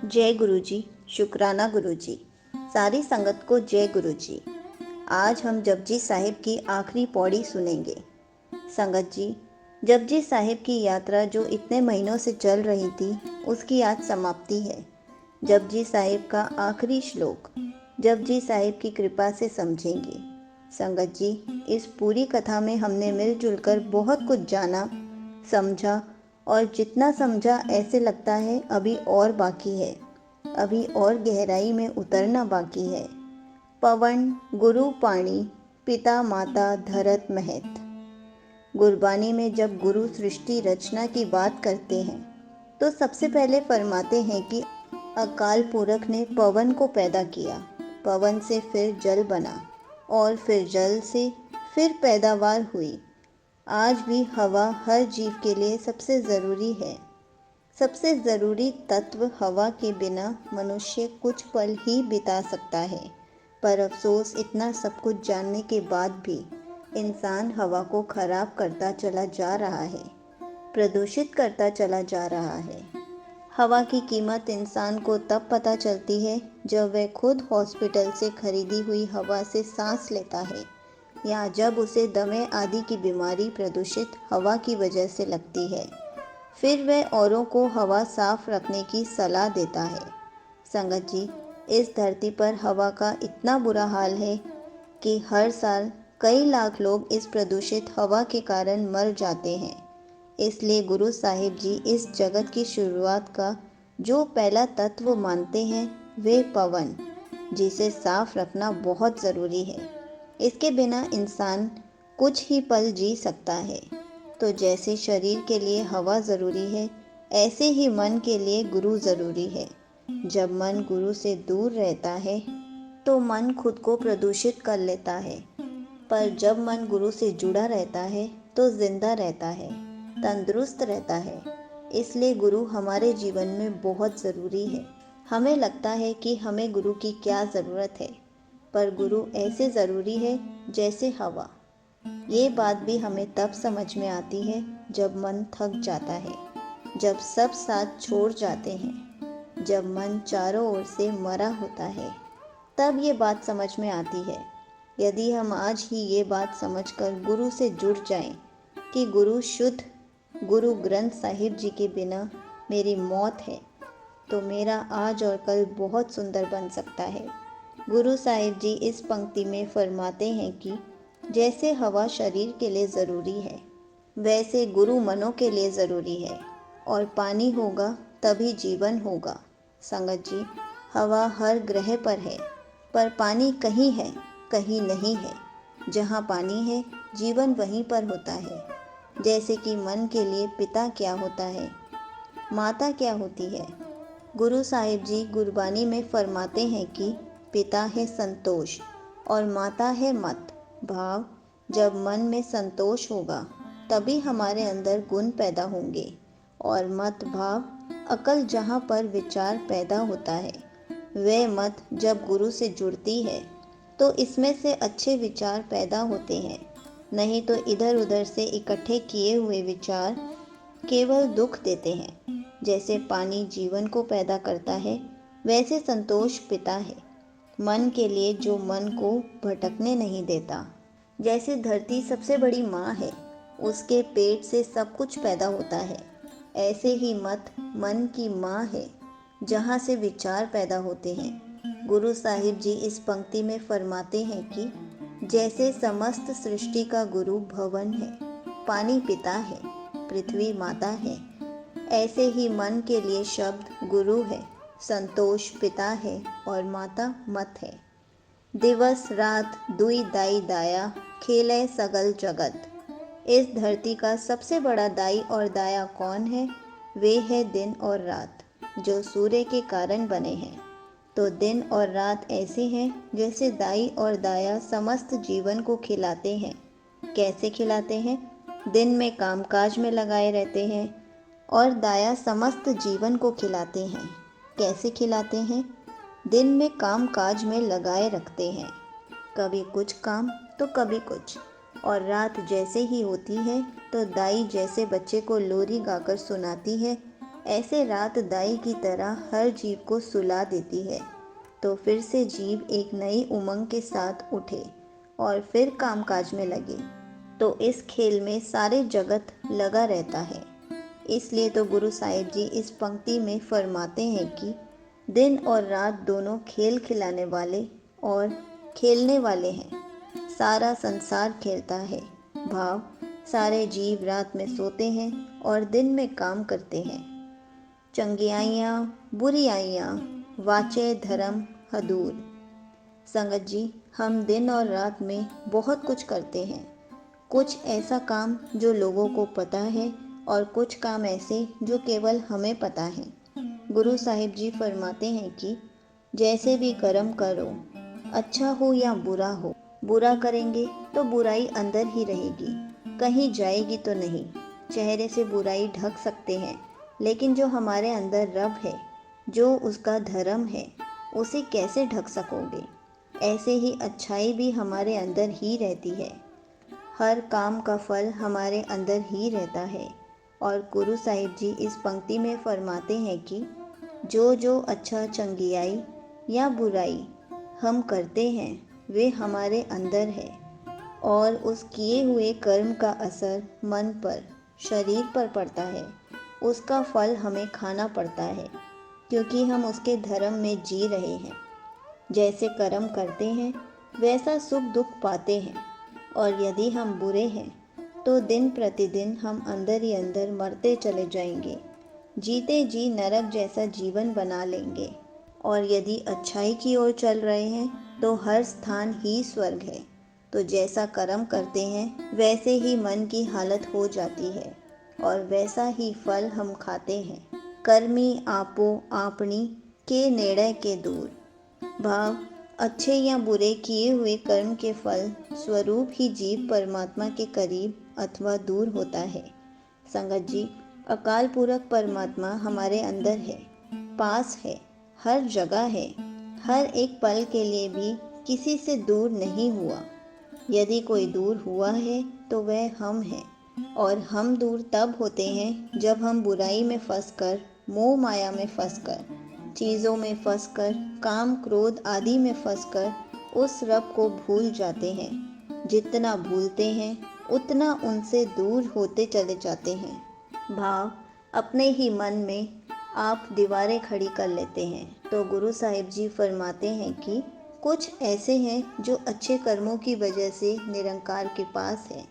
जय गुरु जी। शुक्राना गुरु जी। सारी संगत को जय गुरु जी। आज हम जपजी साहिब की आखिरी पौड़ी सुनेंगे। संगत जी, जपजी साहिब की यात्रा जो इतने महीनों से चल रही थी, उसकी आज समाप्ति है। जपजी साहिब का आखिरी श्लोक जपजी साहिब की कृपा से समझेंगे। संगत जी, इस पूरी कथा में हमने मिलजुल कर बहुत कुछ जाना, समझा, और जितना समझा ऐसे लगता है अभी और बाकी है, अभी और गहराई में उतरना बाकी है। पवन गुरु पाणी पिता माता धरत महत। गुरबानी में जब गुरु सृष्टि रचना की बात करते हैं तो सबसे पहले फरमाते हैं कि अकाल पुरख ने पवन को पैदा किया, पवन से फिर जल बना और फिर जल से फिर पैदावार हुई। आज भी हवा हर जीव के लिए सबसे ज़रूरी है। सबसे ज़रूरी तत्व हवा के बिना मनुष्य कुछ पल ही बिता सकता है। पर अफसोस, इतना सब कुछ जानने के बाद भी इंसान हवा को खराब करता चला जा रहा है, प्रदूषित करता चला जा रहा है। हवा की कीमत इंसान को तब पता चलती है जब वह खुद हॉस्पिटल से खरीदी हुई हवा से सांस लेता है, या जब उसे दमे आदि की बीमारी प्रदूषित हवा की वजह से लगती है। फिर वह औरों को हवा साफ रखने की सलाह देता है। संगत जी, इस धरती पर हवा का इतना बुरा हाल है कि हर साल कई लाख लोग इस प्रदूषित हवा के कारण मर जाते हैं। इसलिए गुरु साहिब जी इस जगत की शुरुआत का जो पहला तत्व मानते हैं वे पवन, जिसे साफ रखना बहुत ज़रूरी है। इसके बिना इंसान कुछ ही पल जी सकता है। तो जैसे शरीर के लिए हवा ज़रूरी है, ऐसे ही मन के लिए गुरु ज़रूरी है। जब मन गुरु से दूर रहता है तो मन खुद को प्रदूषित कर लेता है, पर जब मन गुरु से जुड़ा रहता है तो जिंदा रहता है, तंदुरुस्त रहता है। इसलिए गुरु हमारे जीवन में बहुत ज़रूरी है। हमें लगता है कि हमें गुरु की क्या ज़रूरत है, पर गुरु ऐसे ज़रूरी है जैसे हवा। ये बात भी हमें तब समझ में आती है जब मन थक जाता है, जब सब साथ छोड़ जाते हैं, जब मन चारों ओर से मरा होता है, तब ये बात समझ में आती है। यदि हम आज ही ये बात समझकर गुरु से जुड़ जाएं कि गुरु शुद्ध, गुरु ग्रंथ साहिब जी के बिना मेरी मौत है, तो मेरा आज और कल बहुत सुंदर बन सकता है। गुरु साहिब जी इस पंक्ति में फरमाते हैं कि जैसे हवा शरीर के लिए ज़रूरी है, वैसे गुरु मनों के लिए ज़रूरी है, और पानी होगा तभी जीवन होगा। संगत जी, हवा हर ग्रह पर है, पर पानी कहीं है, कहीं नहीं है। जहाँ पानी है, जीवन वहीं पर होता है। जैसे कि मन के लिए पिता क्या होता है, माता क्या होती है। गुरु साहिब जी गुरबानी में फरमाते हैं कि पिता है संतोष और माता है मत भाव। जब मन में संतोष होगा तभी हमारे अंदर गुण पैदा होंगे, और मत भाव अकल जहाँ पर विचार पैदा होता है। वह मत जब गुरु से जुड़ती है तो इसमें से अच्छे विचार पैदा होते हैं, नहीं तो इधर उधर से इकट्ठे किए हुए विचार केवल दुख देते हैं। जैसे पानी जीवन को पैदा करता है, वैसे संतोष पिता है मन के लिए, जो मन को भटकने नहीं देता। जैसे धरती सबसे बड़ी माँ है, उसके पेट से सब कुछ पैदा होता है, ऐसे ही मत मन की माँ है, जहाँ से विचार पैदा होते हैं। गुरु साहिब जी इस पंक्ति में फरमाते हैं कि जैसे समस्त सृष्टि का गुरु भवन है, पानी पिता है, पृथ्वी माता है, ऐसे ही मन के लिए शब्द गुरु है, संतोष पिता है और माता मत है। दिवस रात दुई दाई दाया, खेले सगल जगत। इस धरती का सबसे बड़ा दाई और दाया कौन है? वे है दिन और रात, जो सूर्य के कारण बने हैं। तो दिन और रात ऐसे हैं जैसे दाई और दाया समस्त जीवन को खिलाते हैं। कैसे खिलाते हैं? दिन में कामकाज में लगाए रहते हैं, और दाया समस्त जीवन को खिलाते हैं। कैसे खिलाते हैं? दिन में काम काज में लगाए रखते हैं, कभी कुछ काम तो कभी कुछ। और रात जैसे ही होती है तो दाई जैसे बच्चे को लोरी गाकर सुनाती है, ऐसे रात दाई की तरह हर जीव को सुला देती है, तो फिर से जीव एक नई उमंग के साथ उठे और फिर कामकाज में लगे। तो इस खेल में सारे जगत लगा रहता है। इसलिए तो गुरु साहिब जी इस पंक्ति में फरमाते हैं कि दिन और रात दोनों खेल खिलाने वाले और खेलने वाले हैं। सारा संसार खेलता है। भाव, सारे जीव रात में सोते हैं और दिन में काम करते हैं। चंगियाइयाँ बुरियाइयाँ वाचे धर्म हदूर। संगत जी, हम दिन और रात में बहुत कुछ करते हैं। कुछ ऐसा काम जो लोगों को पता है और कुछ काम ऐसे जो केवल हमें पता है। गुरु साहिब जी फरमाते हैं कि जैसे भी कर्म करो, अच्छा हो या बुरा हो, बुरा करेंगे तो बुराई अंदर ही रहेगी, कहीं जाएगी तो नहीं। चेहरे से बुराई ढक सकते हैं, लेकिन जो हमारे अंदर रब है, जो उसका धर्म है, उसे कैसे ढक सकोगे। ऐसे ही अच्छाई भी हमारे अंदर ही रहती है। हर काम का फल हमारे अंदर ही रहता है। और गुरु साहिब जी इस पंक्ति में फरमाते हैं कि जो जो अच्छा चंगियाई या बुराई हम करते हैं वे हमारे अंदर है, और उस किए हुए कर्म का असर मन पर, शरीर पर पड़ता है। उसका फल हमें खाना पड़ता है, क्योंकि हम उसके धर्म में जी रहे हैं। जैसे कर्म करते हैं वैसा सुख दुख पाते हैं। और यदि हम बुरे हैं तो दिन प्रतिदिन हम अंदर ही अंदर मरते चले जाएंगे, जीते जी नरक जैसा जीवन बना लेंगे। और यदि अच्छाई की ओर चल रहे हैं तो हर स्थान ही स्वर्ग है। तो जैसा कर्म करते हैं वैसे ही मन की हालत हो जाती है और वैसा ही फल हम खाते हैं। कर्मी आपो आपनी के नेड़े के दूर। भाव, अच्छे या बुरे किए हुए कर्म के फल स्वरूप ही जीव परमात्मा के करीब अथवा दूर होता है। संगत जी, अकाल पुरख परमात्मा हमारे अंदर है, पास है, हर जगह है, हर एक पल के लिए भी किसी से दूर नहीं हुआ। यदि कोई दूर हुआ है तो वह हम हैं। और हम दूर तब होते हैं जब हम बुराई में फंसकर, मोह माया में फंसकर, चीज़ों में फंसकर, काम क्रोध आदि में फंसकर उस रब को भूल जाते हैं। जितना भूलते हैं उतना उनसे दूर होते चले जाते हैं। भाव, अपने ही मन में आप दीवारें खड़ी कर लेते हैं। तो गुरु साहिब जी फरमाते हैं कि कुछ ऐसे हैं जो अच्छे कर्मों की वजह से निरंकार के पास हैं,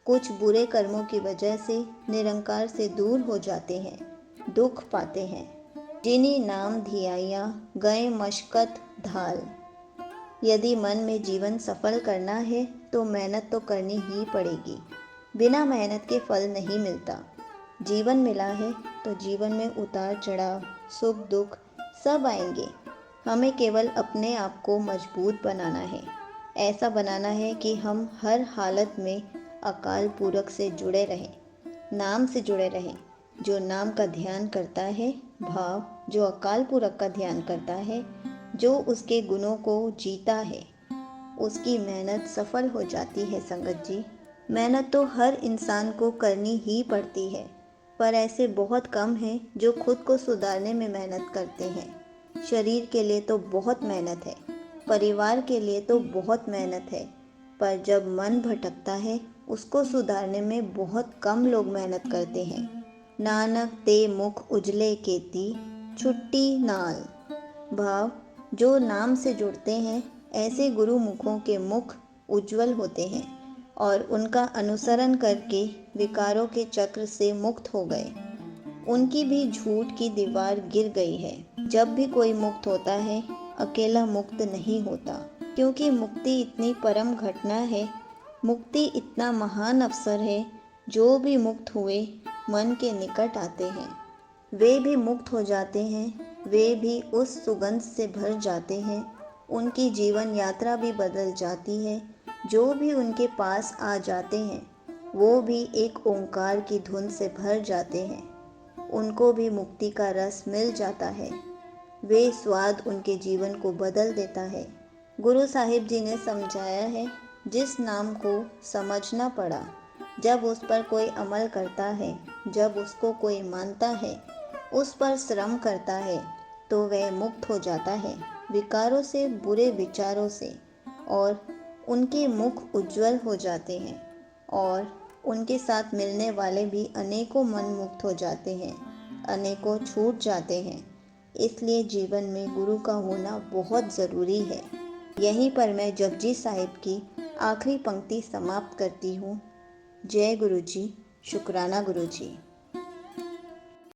कुछ बुरे कर्मों की वजह से निरंकार से दूर हो जाते हैं, दुख पाते हैं। जिन्हीं नाम धियाया गए मशक्कत ढाल। यदि मन में जीवन सफल करना है तो मेहनत तो करनी ही पड़ेगी। बिना मेहनत के फल नहीं मिलता। जीवन मिला है तो जीवन में उतार चढ़ाव, सुख दुख सब आएंगे। हमें केवल अपने आप को मजबूत बनाना है। ऐसा बनाना है कि हम हर हालत में अकाल पुरख से जुड़े रहें, नाम से जुड़े रहें। जो नाम का ध्यान करता है, भाव, जो अकाल पुरख का ध्यान करता है, जो उसके गुणों को जीता है, उसकी मेहनत सफल हो जाती है। संगत जी, मेहनत तो हर इंसान को करनी ही पड़ती है, पर ऐसे बहुत कम हैं जो खुद को सुधारने में मेहनत करते हैं। शरीर के लिए तो बहुत मेहनत है, परिवार के लिए तो बहुत मेहनत है, पर जब मन भटकता है उसको सुधारने में बहुत कम लोग मेहनत करते हैं। नानक ते मुख उजले केती छुट्टी नाल। भाव, जो नाम से जुड़ते हैं ऐसे गुरु मुखों के मुख उज्जवल होते हैं और उनका अनुसरण करके विकारों के चक्र से मुक्त हो गए। उनकी भी झूठ की दीवार गिर गई है। जब भी कोई मुक्त होता है, अकेला मुक्त नहीं होता, क्योंकि मुक्ति इतनी परम घटना है, मुक्ति इतना महान अवसर है। जो भी मुक्त हुए मन के निकट आते हैं, वे भी मुक्त हो जाते हैं, वे भी उस सुगंध से भर जाते हैं। उनकी जीवन यात्रा भी बदल जाती है। जो भी उनके पास आ जाते हैं वो भी एक ओंकार की धुन से भर जाते हैं। उनको भी मुक्ति का रस मिल जाता है। वे स्वाद उनके जीवन को बदल देता है। गुरु साहिब जी ने समझाया है, जिस नाम को समझना पड़ा, जब उस पर कोई अमल करता है, जब उसको कोई मानता है, उस पर श्रम करता है तो वह मुक्त हो जाता है विकारों से, बुरे विचारों से, और उनके मुख उज्जवल हो जाते हैं और उनके साथ मिलने वाले भी अनेकों मन मुक्त हो जाते हैं, अनेकों छूट जाते हैं। इसलिए जीवन में गुरु का होना बहुत ज़रूरी है। यहीं पर मैं जपजी साहिब की आखिरी पंक्ति समाप्त करती हूँ। जय गुरु जी, शुक्राना गुरु जी।